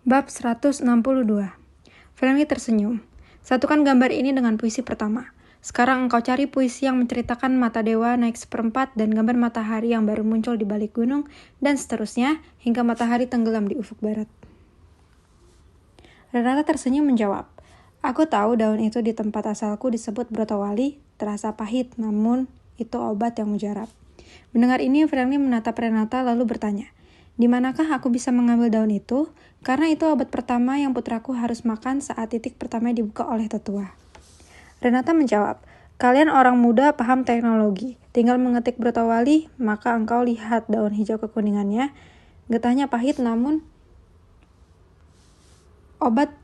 Bab 162. Franky tersenyum. Satukan gambar ini dengan puisi pertama. Sekarang engkau cari puisi yang menceritakan mata dewa naik seperempat dan gambar matahari yang baru muncul di balik gunung, dan seterusnya hingga matahari tenggelam di ufuk barat. Renata tersenyum menjawab, aku tahu daun itu di tempat asalku disebut brotowali, terasa pahit, namun itu obat yang mujarab. Mendengar ini, Franky menatap Renata lalu bertanya, di manakah aku bisa mengambil daun itu? Karena itu obat pertama yang putraku harus makan saat titik pertama dibuka oleh tetua. Renata menjawab, kalian orang muda paham teknologi. Tinggal mengetik brotowali, maka engkau lihat daun hijau kekuningannya. Getahnya pahit namun obat.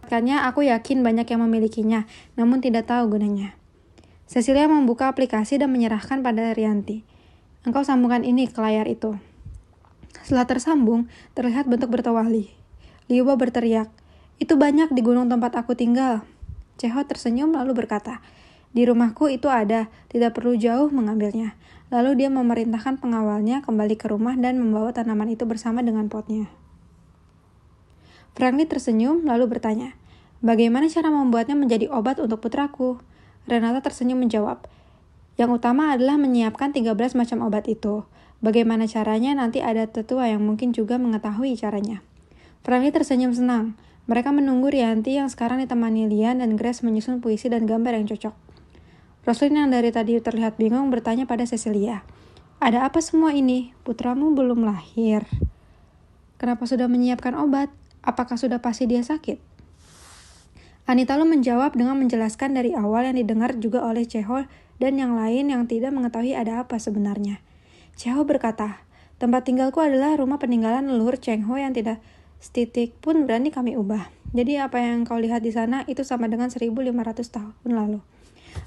Makanya aku yakin banyak yang memilikinya, namun tidak tahu gunanya. Cecilia membuka aplikasi dan menyerahkan pada Rianti. Engkau sambungkan ini ke layar itu. Setelah tersambung, terlihat bentuk brotowali. Liuba berteriak, itu banyak di gunung tempat aku tinggal. Ceho tersenyum lalu berkata, di rumahku itu ada, tidak perlu jauh mengambilnya. Lalu dia memerintahkan pengawalnya kembali ke rumah dan membawa tanaman itu bersama dengan potnya. Franky tersenyum lalu bertanya, bagaimana cara membuatnya menjadi obat untuk putraku? Renata tersenyum menjawab, yang utama adalah menyiapkan 13 macam obat itu. Bagaimana caranya nanti ada tetua yang mungkin juga mengetahui caranya. Franky tersenyum senang. Mereka menunggu Rianti yang sekarang ditemani Lian dan Grace menyusun puisi dan gambar yang cocok. Roslyn yang dari tadi terlihat bingung bertanya pada Cecilia, ada apa semua ini? Putramu belum lahir. Kenapa sudah menyiapkan obat? Apakah sudah pasti dia sakit? Anita lalu menjawab dengan menjelaskan dari awal yang didengar juga oleh Ceho dan yang lain yang tidak mengetahui ada apa sebenarnya. Ceho berkata, tempat tinggalku adalah rumah peninggalan leluhur Cheng Ho yang tidak setitik pun berani kami ubah. Jadi apa yang kau lihat di sana itu sama dengan 1500 tahun lalu.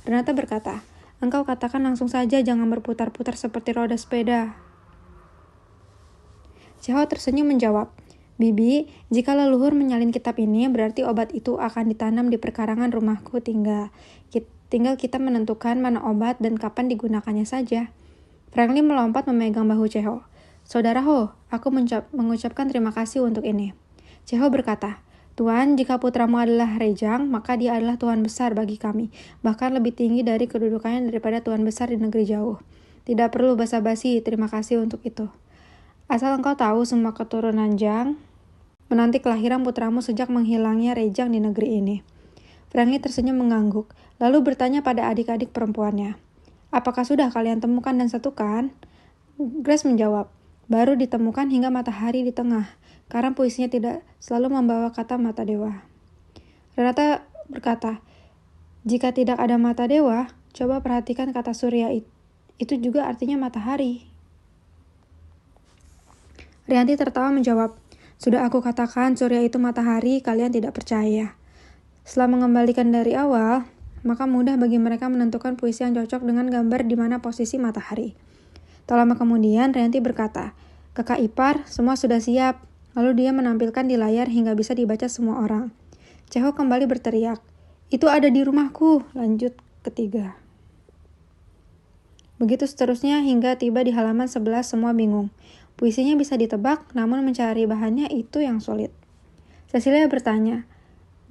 Renata berkata, engkau katakan langsung saja, jangan berputar-putar seperti roda sepeda. Ceho tersenyum menjawab, Bibi, jika leluhur menyalin kitab ini, berarti obat itu akan ditanam di perkarangan rumahku tinggal kita menentukan mana obat dan kapan digunakannya saja. Franky melompat memegang bahu Ceho. Saudara Ho, aku mengucapkan terima kasih untuk ini. Ceho berkata, Tuan, jika putramu adalah Rejang, maka dia adalah Tuan besar bagi kami, bahkan lebih tinggi dari kedudukannya daripada Tuan besar di negeri jauh. Tidak perlu basa-basi, terima kasih untuk itu. Asal engkau tahu semua keturunan Jang menanti kelahiran putramu sejak menghilangnya Rejang di negeri ini. Franky tersenyum mengangguk, lalu bertanya pada adik-adik perempuannya, apakah sudah kalian temukan dan satukan? Grace menjawab, baru ditemukan hingga matahari di tengah, karena puisinya tidak selalu membawa kata mata dewa. Renata berkata, jika tidak ada mata dewa, coba perhatikan kata surya itu juga artinya matahari. Rianti tertawa menjawab, sudah aku katakan surya itu matahari, kalian tidak percaya. Setelah mengembalikan dari awal, maka mudah bagi mereka menentukan puisi yang cocok dengan gambar di mana posisi matahari. Tak lama kemudian, Rianti berkata, kakak ipar, semua sudah siap. Lalu dia menampilkan di layar hingga bisa dibaca semua orang. Ceho kembali berteriak, itu ada di rumahku, lanjut ketiga. Begitu seterusnya hingga tiba di halaman 11 semua bingung. Puisinya bisa ditebak, namun mencari bahannya itu yang sulit. Cecilia bertanya,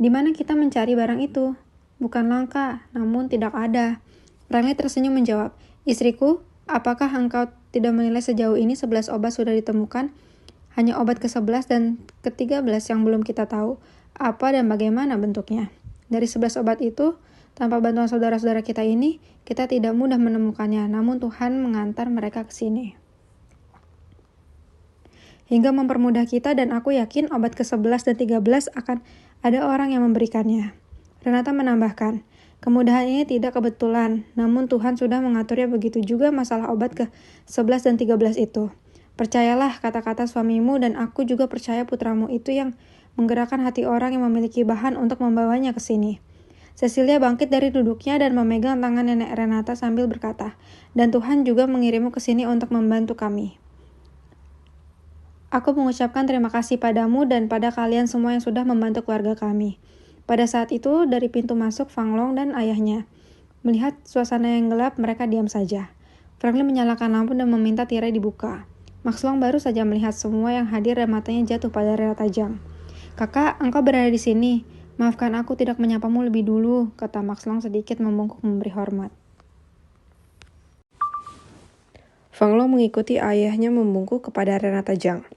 di mana kita mencari barang itu? Bukan langka, namun tidak ada. Franky tersenyum menjawab, istriku, apakah engkau tidak menilai sejauh ini 11 obat sudah ditemukan? Hanya obat ke-11 dan ke-13 yang belum kita tahu apa dan bagaimana bentuknya. Dari 11 obat itu, tanpa bantuan saudara-saudara kita ini, kita tidak mudah menemukannya, namun Tuhan mengantar mereka ke sini. Hingga mempermudah kita dan aku yakin obat ke-11 dan 13 akan ada orang yang memberikannya. Renata menambahkan, kemudahan ini tidak kebetulan, namun Tuhan sudah mengaturnya, begitu juga masalah obat ke-11 dan 13 itu. Percayalah kata-kata suamimu dan aku juga percaya putramu itu yang menggerakkan hati orang yang memiliki bahan untuk membawanya ke sini. Cecilia bangkit dari duduknya dan memegang tangan nenek Renata sambil berkata, dan Tuhan juga mengirimmu ke sini untuk membantu kami. Aku mengucapkan terima kasih padamu dan pada kalian semua yang sudah membantu keluarga kami. Pada saat itu, dari pintu masuk Fang Long dan ayahnya. Melihat suasana yang gelap, mereka diam saja. Franky menyalakan lampu dan meminta tirai dibuka. Max Long baru saja melihat semua yang hadir dan matanya jatuh pada Renata Zhang. "Kakak, engkau berada di sini. Maafkan aku tidak menyapamu lebih dulu," kata Max Long sedikit membungkuk memberi hormat. Fang Long mengikuti ayahnya membungkuk kepada Renata Zhang.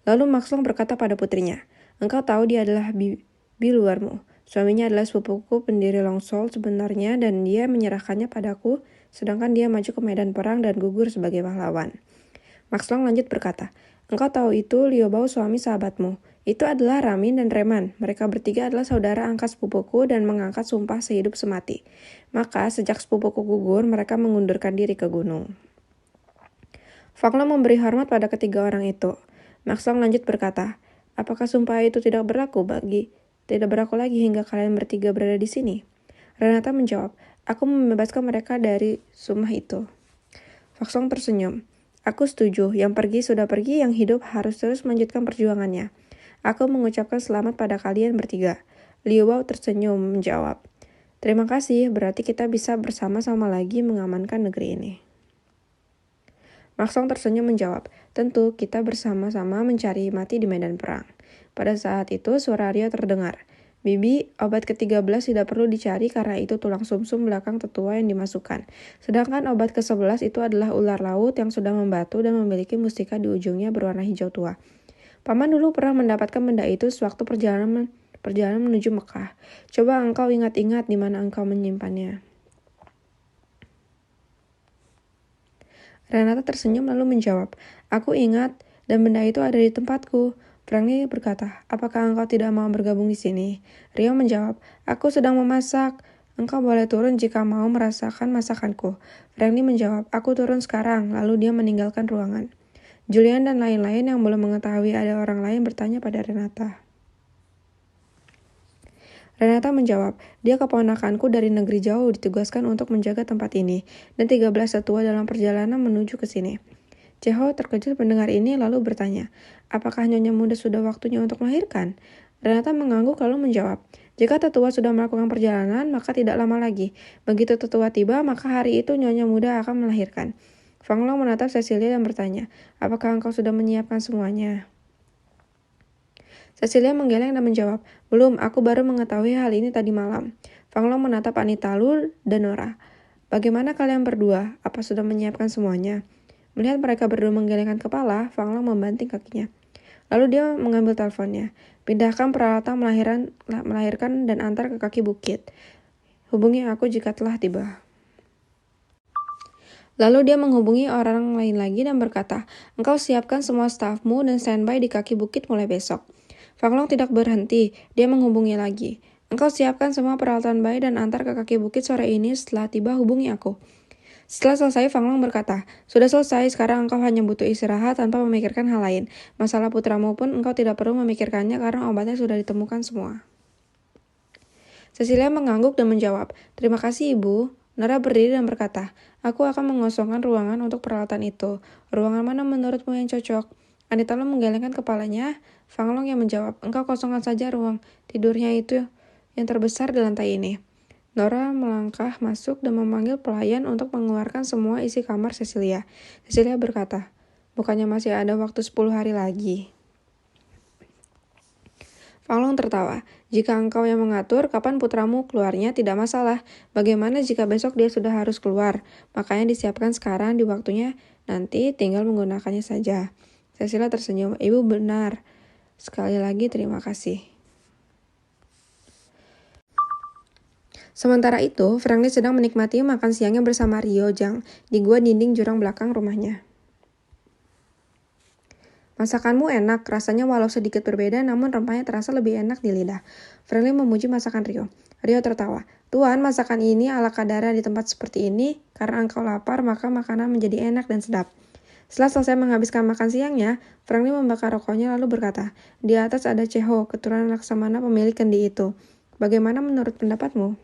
Lalu Max Long berkata pada putrinya, "Engkau tahu dia adalah bibi luarmu. Suaminya adalah sepupuku pendiri Longsol sebenarnya dan dia menyerahkannya padaku, sedangkan dia maju ke medan perang dan gugur sebagai pahlawan." Max Long lanjut berkata, "Engkau tahu itu Liu Bao suami sahabatmu. Itu adalah Ramin dan Reman. Mereka bertiga adalah saudara angkat sepupuku dan mengangkat sumpah sehidup semati. Maka sejak sepupuku gugur, mereka mengundurkan diri ke gunung." Fang Long memberi hormat pada ketiga orang itu. Max Long lanjut berkata, "Apakah sumpah itu tidak berlaku lagi hingga kalian bertiga berada di sini?" Renata menjawab, "Aku membebaskan mereka dari sumpah itu." Fang Long tersenyum. "Aku setuju, yang pergi sudah pergi, yang hidup harus terus melanjutkan perjuangannya. Aku mengucapkan selamat pada kalian bertiga." Liu Bao tersenyum menjawab, "Terima kasih, berarti kita bisa bersama-sama lagi mengamankan negeri ini." Max Long tersenyum menjawab, "Tentu kita bersama-sama mencari mati di medan perang." Pada saat itu suara Rio terdengar, "Bibi, obat ke-13 tidak perlu dicari karena itu tulang sumsum belakang tetua yang dimasukkan. Sedangkan obat ke-11 itu adalah ular laut yang sudah membatu dan memiliki mustika di ujungnya berwarna hijau tua. Paman dulu pernah mendapatkan benda itu sewaktu perjalanan menuju Mekah. Coba engkau ingat-ingat di mana engkau menyimpannya." Renata tersenyum lalu menjawab, "Aku ingat, dan benda itu ada di tempatku." Franklin berkata, "Apakah engkau tidak mau bergabung di sini?" Rio menjawab, "Aku sedang memasak. Engkau boleh turun jika mau merasakan masakanku." Franklin menjawab, "Aku turun sekarang." Lalu dia meninggalkan ruangan. Julian dan lain-lain yang belum mengetahui ada orang lain bertanya pada Renata. Renata menjawab, "Dia keponakanku dari negeri jauh ditugaskan untuk menjaga tempat ini, dan 13 tetua dalam perjalanan menuju ke sini." Cheho terkejut mendengar ini lalu bertanya, "Apakah Nyonya Muda sudah waktunya untuk melahirkan?" Renata mengangguk lalu menjawab, "Jika tetua sudah melakukan perjalanan, maka tidak lama lagi. Begitu tetua tiba, maka hari itu Nyonya Muda akan melahirkan." Fang Long menatap Cecilia dan bertanya, "Apakah engkau sudah menyiapkan semuanya?" Cecilia menggeleng dan menjawab, "Belum, aku baru mengetahui hal ini tadi malam." Fang Long menatap Anita Lu dan Nora. "Bagaimana kalian berdua? Apa sudah menyiapkan semuanya?" Melihat mereka berdua menggelengkan kepala, Fang Long membanting kakinya. Lalu dia mengambil teleponnya. "Pindahkan peralatan melahirkan dan antar ke kaki bukit. Hubungi aku jika telah tiba." Lalu dia menghubungi orang lain lagi dan berkata, "Engkau siapkan semua stafmu dan standby di kaki bukit mulai besok." Fang Long tidak berhenti, dia menghubungi lagi. "Engkau siapkan semua peralatan bayi dan antar ke kaki bukit sore ini, setelah tiba hubungi aku." Setelah selesai, Fang Long berkata, "Sudah selesai, sekarang engkau hanya butuh istirahat tanpa memikirkan hal lain. Masalah putramu pun engkau tidak perlu memikirkannya karena obatnya sudah ditemukan semua." Cecilia mengangguk dan menjawab, "Terima kasih, Ibu." Nora berdiri dan berkata, "Aku akan mengosongkan ruangan untuk peralatan itu. Ruangan mana menurutmu yang cocok?" Anita Lu menggelengkan kepalanya. Fang Long yang menjawab, "Engkau kosongkan saja ruang tidurnya itu yang terbesar di lantai ini." Nora melangkah masuk dan memanggil pelayan untuk mengeluarkan semua isi kamar Cecilia. Cecilia berkata, "Bukannya masih ada waktu 10 hari lagi?" Fang Long tertawa. "Jika engkau yang mengatur kapan putramu keluarnya tidak masalah. Bagaimana jika besok dia sudah harus keluar? Makanya disiapkan sekarang di waktunya, nanti tinggal menggunakannya saja." Cecilia tersenyum. "Ibu benar. Sekali lagi terima kasih." Sementara itu, Franklin sedang menikmati makan siangnya bersama Rio Zhang di gua dinding jurang belakang rumahnya. "Masakanmu enak, rasanya walau sedikit berbeda namun rempahnya terasa lebih enak di lidah." Franklin memuji masakan Rio. Rio tertawa. "Tuan, masakan ini ala kadara di tempat seperti ini. Karena engkau lapar, maka makanan menjadi enak dan sedap." Setelah selesai menghabiskan makan siangnya, Franklin membakar rokoknya lalu berkata, "Di atas ada Cheho, keturunan Laksamana pemilik kendi itu. Bagaimana menurut pendapatmu?"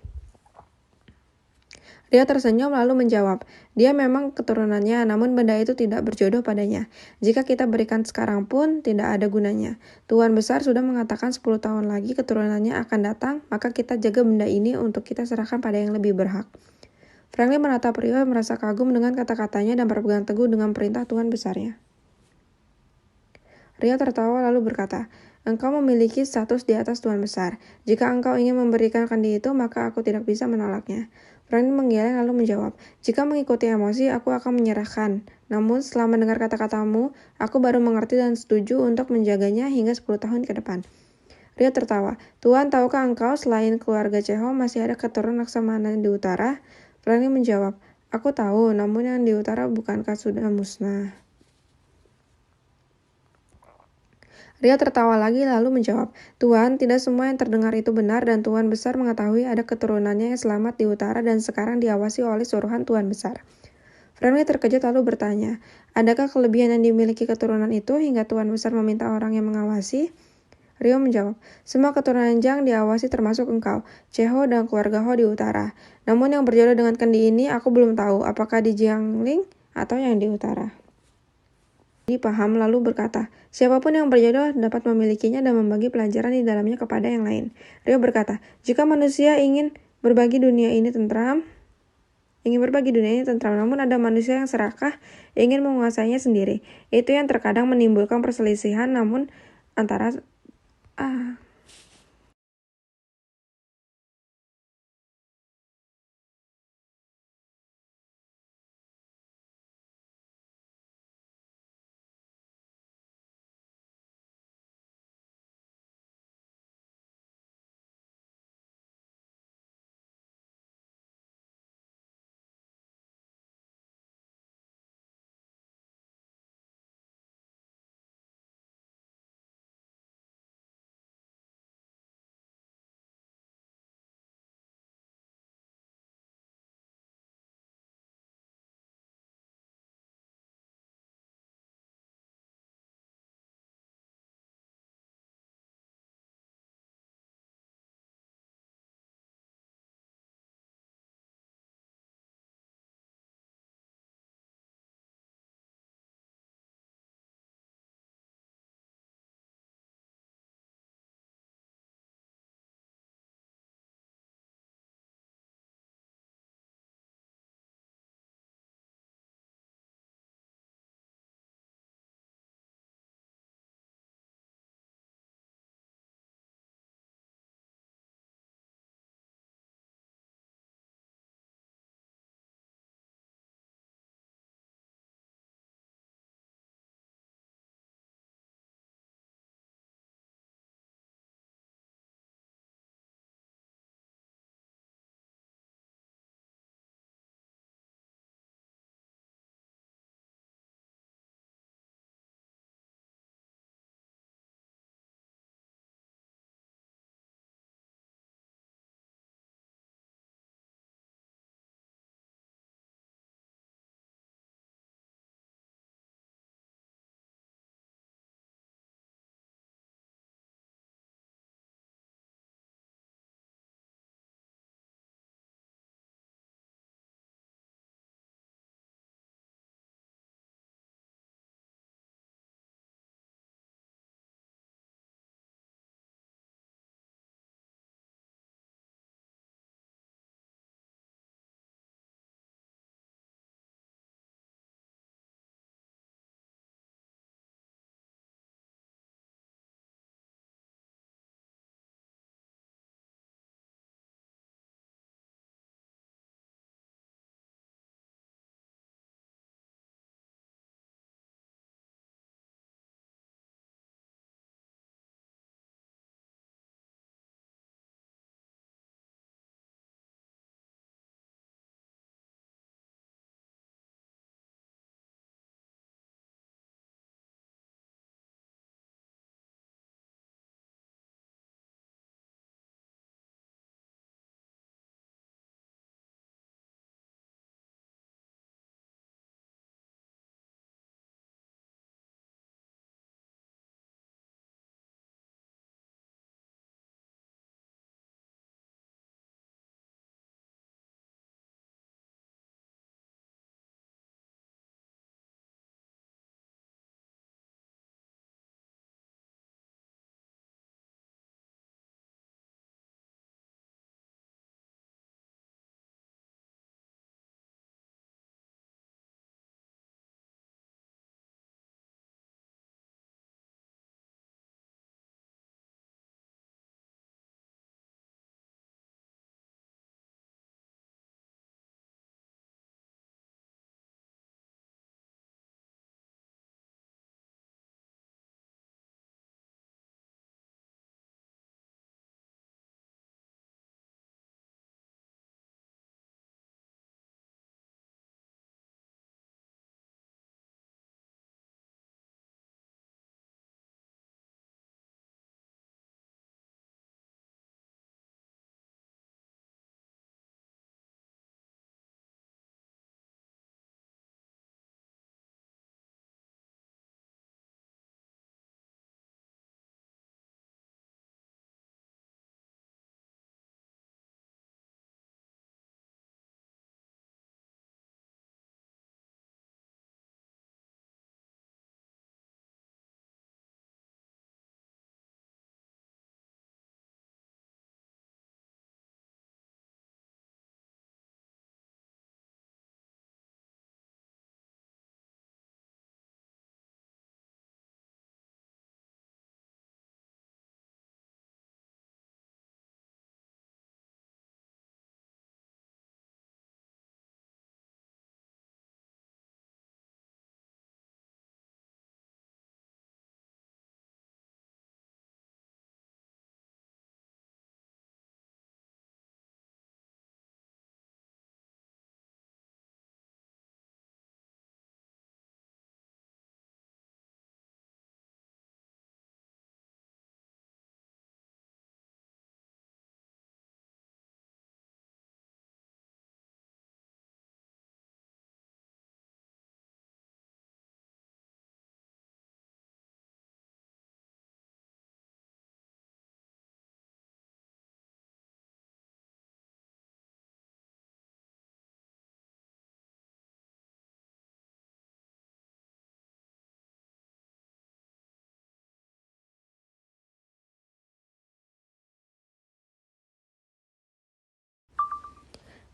Rio tersenyum lalu menjawab, "Dia memang keturunannya, namun benda itu tidak berjodoh padanya. Jika kita berikan sekarang pun, tidak ada gunanya. Tuan Besar sudah mengatakan 10 tahun lagi keturunannya akan datang, maka kita jaga benda ini untuk kita serahkan pada yang lebih berhak." Franklin menatap Rio yang merasa kagum dengan kata-katanya dan berpegang teguh dengan perintah Tuan Besarnya. Rio tertawa lalu berkata, engkau memiliki status di atas Tuan Besar. Jika engkau ingin memberikan kandi itu, maka aku tidak bisa menolaknya. Franklin menggeleng lalu menjawab, jika mengikuti emosi, aku akan menyerahkan. Namun setelah mendengar kata-katamu, aku baru mengerti dan setuju untuk menjaganya hingga 10 tahun ke depan. Rio tertawa. Tuan, tahukah engkau selain keluarga Cheho masih ada keturunan Laksamana di utara? Franklin menjawab, aku tahu, namun yang di utara bukankah sudah musnah? Rio tertawa lagi lalu menjawab, Tuan, tidak semua yang terdengar itu benar dan Tuan Besar mengetahui ada keturunannya yang selamat di utara dan sekarang diawasi oleh suruhan Tuan Besar. Franklin terkejut lalu bertanya, adakah kelebihan yang dimiliki keturunan itu hingga Tuan Besar meminta orang yang mengawasi? Rio menjawab, semua keturunan Jiang diawasi termasuk engkau, Cheho dan keluarga Ho di utara. Namun yang berjodoh dengan kendi ini aku belum tahu apakah di Jiangling atau yang di utara. Dia paham lalu berkata, siapapun yang berjodoh dapat memilikinya dan membagi pelajaran di dalamnya kepada yang lain. Rio berkata, jika manusia ingin berbagi dunia ini tentram, namun ada manusia yang serakah ingin menguasainya sendiri. Itu yang terkadang menimbulkan perselisihan namun antara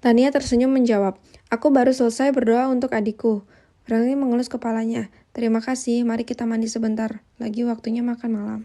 Tania tersenyum menjawab, "Aku baru selesai berdoa untuk adikku." Franklin mengelus kepalanya. "Terima kasih, mari kita mandi sebentar. Lagi waktunya makan malam."